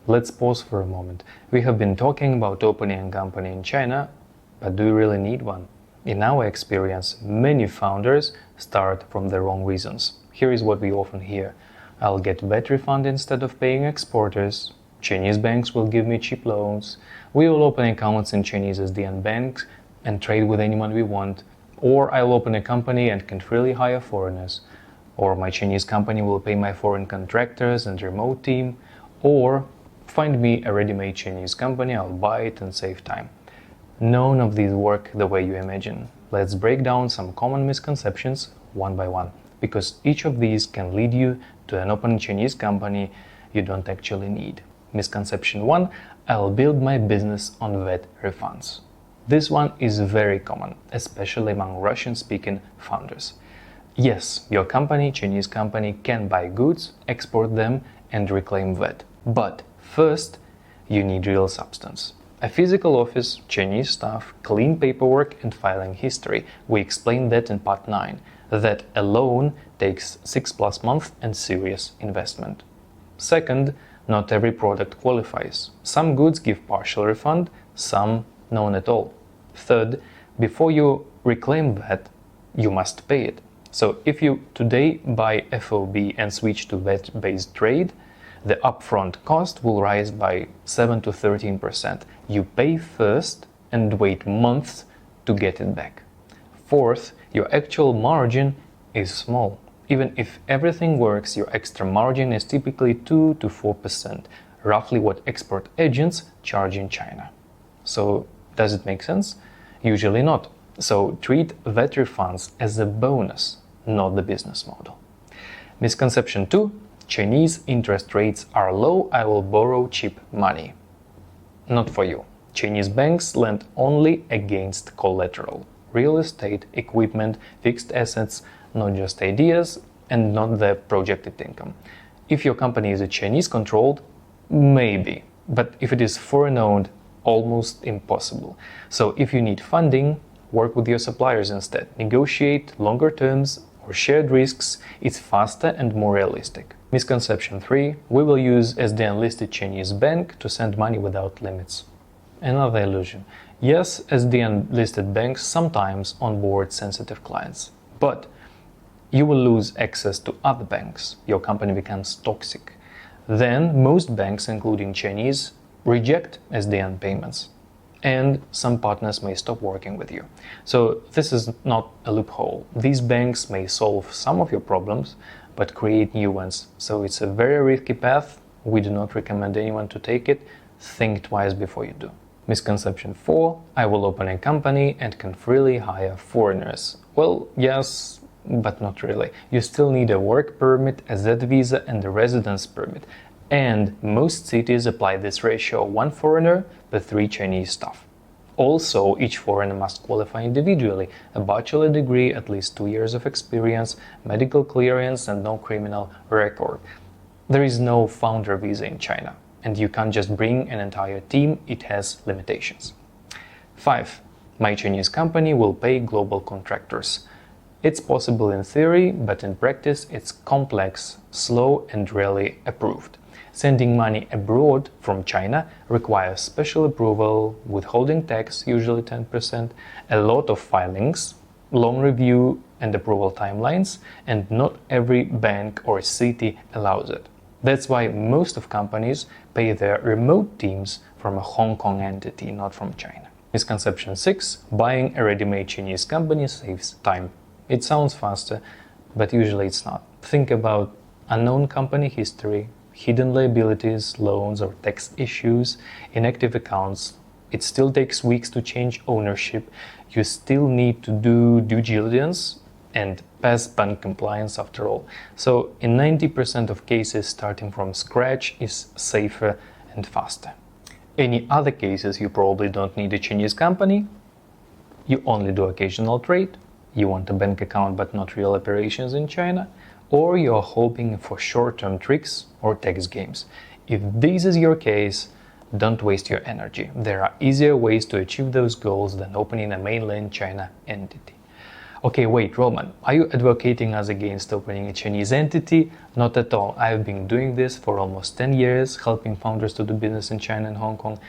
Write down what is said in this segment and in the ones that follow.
Let's pause for a moment. We have been talking about opening a company in China, but do you really need one? In our experience, many founders start from the wrong reasons. Here is what we often hear. I'll get VAT refund instead of paying exporters. Chinese banks will give me cheap loans. We will open accounts in Chinese SDN banks and trade with anyone we want. Or I'll open a company and can freely hire foreigners. Or my Chinese company will pay my foreign contractors and remote team. Or find me a ready-made Chinese company, I'll buy it and save time. None of these work the way you imagine. Let's break down some common misconceptions one by one, because each of these can lead you to an open Chinese company you don't actually need. Misconception 1: I'll build my business on VAT refunds. This one is very common, especially among Russian-speaking founders. Yes, your company, Chinese company, can buy goods, export them, and reclaim VAT. But first, you need real substance. A physical office, Chinese staff, clean paperwork, and filing history. We explained that in part 9. That alone takes 6+ months and serious investment. Second, not every product qualifies. Some goods give partial refund, some none at all. Third, before you reclaim VAT, you must pay it. So if you today buy FOB and switch to VAT-based trade, the upfront cost will rise by 7 to 13%. You pay first and wait months to get it back. Fourth, your actual margin is small. Even if everything works, your extra margin is typically 2 to 4%, roughly what export agents charge in China. So does it make sense? Usually not. So treat VAT refunds as a bonus, not the business model. Misconception 2: Chinese interest rates are low, I will borrow cheap money. Not for you. Chinese banks lend only against collateral. Real estate, equipment, fixed assets, not just ideas, and not the projected income. If your company is a Chinese controlled, maybe. But if it is foreign owned, almost impossible. So if you need funding, work with your suppliers instead. Negotiate longer terms or shared risks. It's faster and more realistic. Misconception 3: we will use SDN listed Chinese bank to send money without limits. Another illusion. Yes, SDN listed banks sometimes onboard sensitive clients, but you will lose access to other banks. Your company becomes toxic. Then most banks, including Chinese, reject SDN payments, and some partners may stop working with you. So this is not a loophole. These banks may solve some of your problems, but create new ones. So it's a very risky path. We do not recommend anyone to take it. Think twice before you do. Misconception 4: I will open a company and can freely hire foreigners. Well, yes, but not really. You still need a work permit, a Z visa, and a residence permit. And most cities apply this ratio: 1 foreigner per 3 Chinese staff. Also, each foreigner must qualify individually: a bachelor degree, at least 2 years of experience, medical clearance, and no criminal record. There is no founder visa in China, and you can't just bring an entire team, it has limitations. 5. My Chinese company will pay global contractors. It's possible in theory, but in practice it's complex, slow, and rarely approved. Sending money abroad from China requires special approval, withholding tax, usually 10%, a lot of filings, long review and approval timelines, and not every bank or city allows it. That's why most of companies pay their remote teams from a Hong Kong entity, not from China. Misconception 6: buying a ready-made Chinese company saves time. It sounds faster, but usually it's not. Think about unknown company history, hidden liabilities, loans or tax issues, inactive accounts. It still takes weeks to change ownership. You still need to do due diligence and pass bank compliance after all. So in 90% of cases, starting from scratch is safer and faster. Any other cases, you probably don't need a Chinese company, you only do occasional trade, you want a bank account but not real operations in China, or you're hoping for short-term tricks or tax games. If this is your case, don't waste your energy. There are easier ways to achieve those goals than opening a mainland China entity. Okay, wait, Roman, are you advocating us against opening a Chinese entity? Not at all. I've been doing this for almost 10 years, helping founders to do business in China and Hong Kong.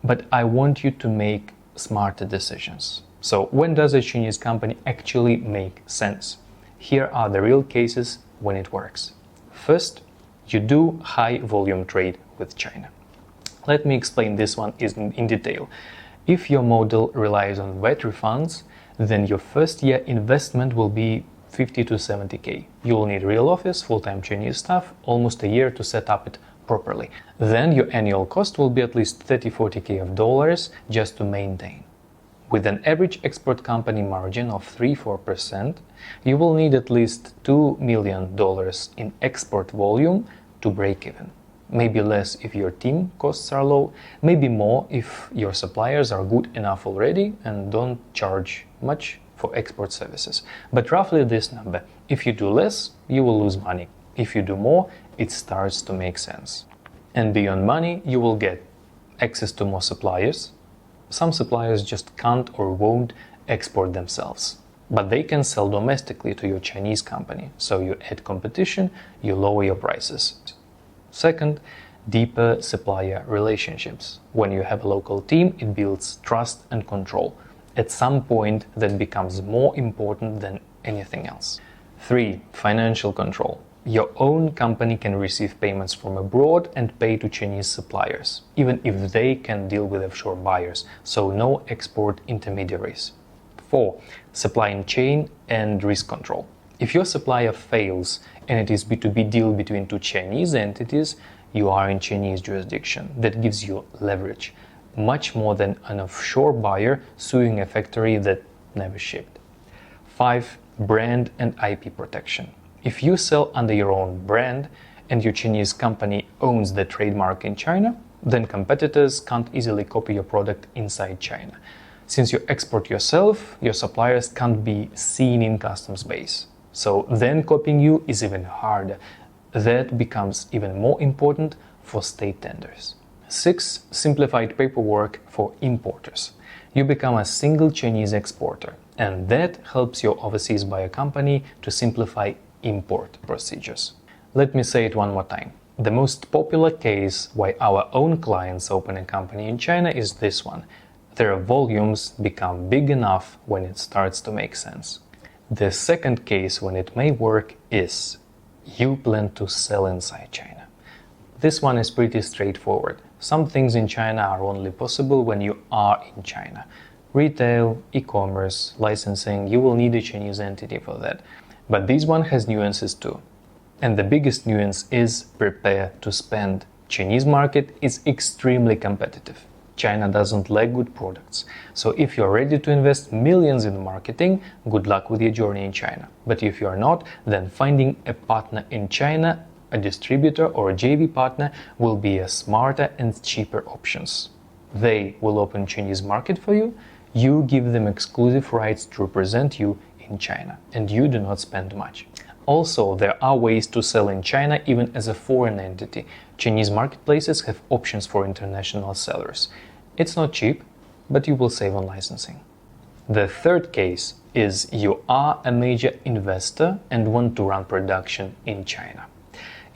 But I want you to make smarter decisions. So when does a Chinese company actually make sense? Here are the real cases when it works. First, you do high volume trade with China. Let me explain this one in detail. If your model relies on VAT refunds, then your first year investment will be 50 to 70k. You will need real office, full-time Chinese staff, almost a year to set up it properly. Then your annual cost will be at least 30-40k of dollars just to maintain. With an average export company margin of 3-4%, you will need at least $2 million in export volume to break even. Maybe less if your team costs are low, maybe more if your suppliers are good enough already and don't charge much for export services. But roughly this number. If you do less, you will lose money. If you do more, it starts to make sense. And beyond money, you will get access to more suppliers. Some suppliers just can't or won't export themselves, but they can sell domestically to your Chinese company. So you add competition, you lower your prices. Second, deeper supplier relationships. When you have a local team, it builds trust and control. At some point, that becomes more important than anything else. 3. Financial control. Your own company can receive payments from abroad and pay to Chinese suppliers, even if they can deal with offshore buyers, so no export intermediaries. 4. Supply chain and risk control. If your supplier fails and it is B2B deal between two Chinese entities, you are in Chinese jurisdiction. That gives you leverage, much more than an offshore buyer suing a factory that never shipped. 5. Brand and IP protection. If you sell under your own brand and your Chinese company owns the trademark in China, then competitors can't easily copy your product inside China. Since you export yourself, your suppliers can't be seen in customs base. So then copying you is even harder. That becomes even more important for state tenders. 6. Simplified paperwork for importers. You become a single Chinese exporter, and that helps your overseas buyer company to simplify import procedures. Let me say it one more time. The most popular case why our own clients open a company in China is this one. Their volumes become big enough when it starts to make sense. The second case when it may work is you plan to sell inside China. This one is pretty straightforward. Some things in China are only possible when you are in China. Retail, e-commerce, licensing, you will need a Chinese entity for that. But this one has nuances too. And the biggest nuance is prepare to spend. Chinese market is extremely competitive. China doesn't lack good products. So if you're ready to invest millions in marketing, good luck with your journey in China. But if you're not, then finding a partner in China, a distributor or a JV partner, will be a smarter and cheaper options. They will open Chinese market for you. You give them exclusive rights to represent you in China, and you do not spend much. Also, there are ways to sell in China even as a foreign entity. Chinese marketplaces have options for international sellers. It's not cheap, but you will save on licensing. The third case is you are a major investor and want to run production in China.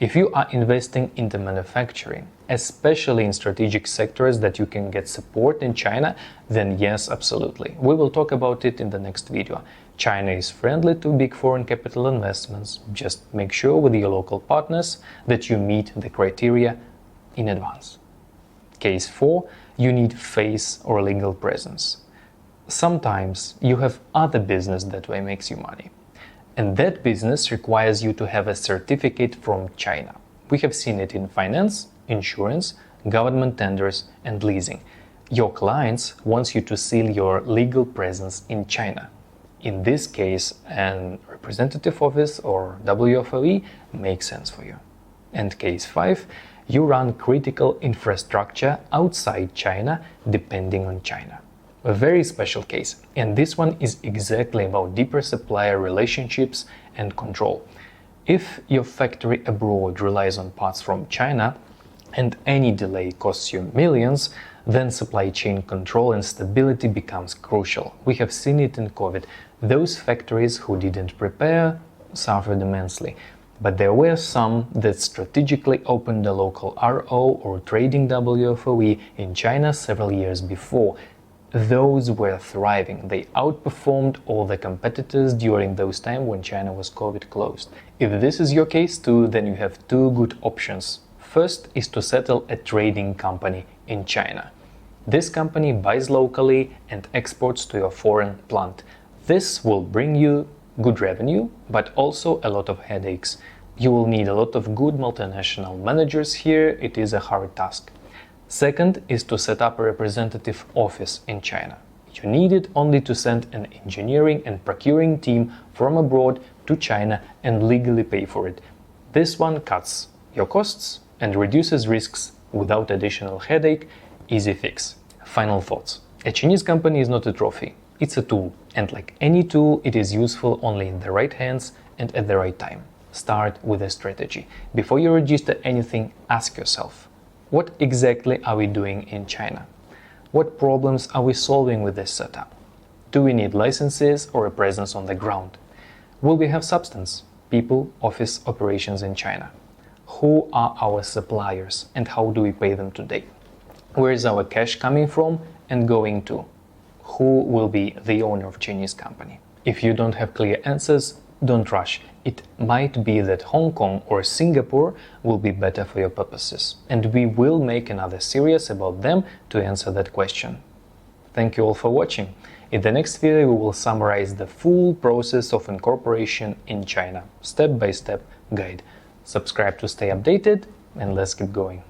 If you are investing into manufacturing, especially in strategic sectors that you can get support in China, then yes, absolutely. We will talk about it in the next video. China is friendly to big foreign capital investments. Just make sure with your local partners that you meet the criteria in advance. Case 4, you need face or legal presence. Sometimes you have other business that way makes you money. And that business requires you to have a certificate from China. We have seen it in finance, insurance, government tenders, and leasing. Your clients want you to seal your legal presence in China. In this case, an representative office or WFOE makes sense for you. And case 5, you run critical infrastructure outside China, depending on China. A very special case, and this one is exactly about deeper supplier relationships and control. If your factory abroad relies on parts from China, and any delay costs you millions, then supply chain control and stability becomes crucial. We have seen it in COVID. Those factories who didn't prepare suffered immensely. But there were some that strategically opened a local RO or trading WFOE in China several years before. Those were thriving. They outperformed all the competitors during those times when China was COVID closed. If this is your case too, then you have two good options. First is to settle a trading company in China. This company buys locally and exports to your foreign plant. This will bring you good revenue, but also a lot of headaches. You will need a lot of good multinational managers here. It is a hard task. Second is to set up a representative office in China. You need it only to send an engineering and procuring team from abroad to China and legally pay for it. This one cuts your costs and reduces risks without additional headache. Easy fix. Final thoughts. A Chinese company is not a trophy. It's a tool, and like any tool, it is useful only in the right hands and at the right time. Start with a strategy. Before you register anything, ask yourself, what exactly are we doing in China? What problems are we solving with this setup? Do we need licenses or a presence on the ground? Will we have substance, people, office operations in China? Who are our suppliers and how do we pay them today? Where is our cash coming from and going to? Who will be the owner of Chinese company? If you don't have clear answers, don't rush. It might be that Hong Kong or Singapore will be better for your purposes, and we will make another series about them to answer that question. Thank you all for watching. In the next video, we will summarize the full process of incorporation in China, step-by-step guide. Subscribe to stay updated, and let's keep going.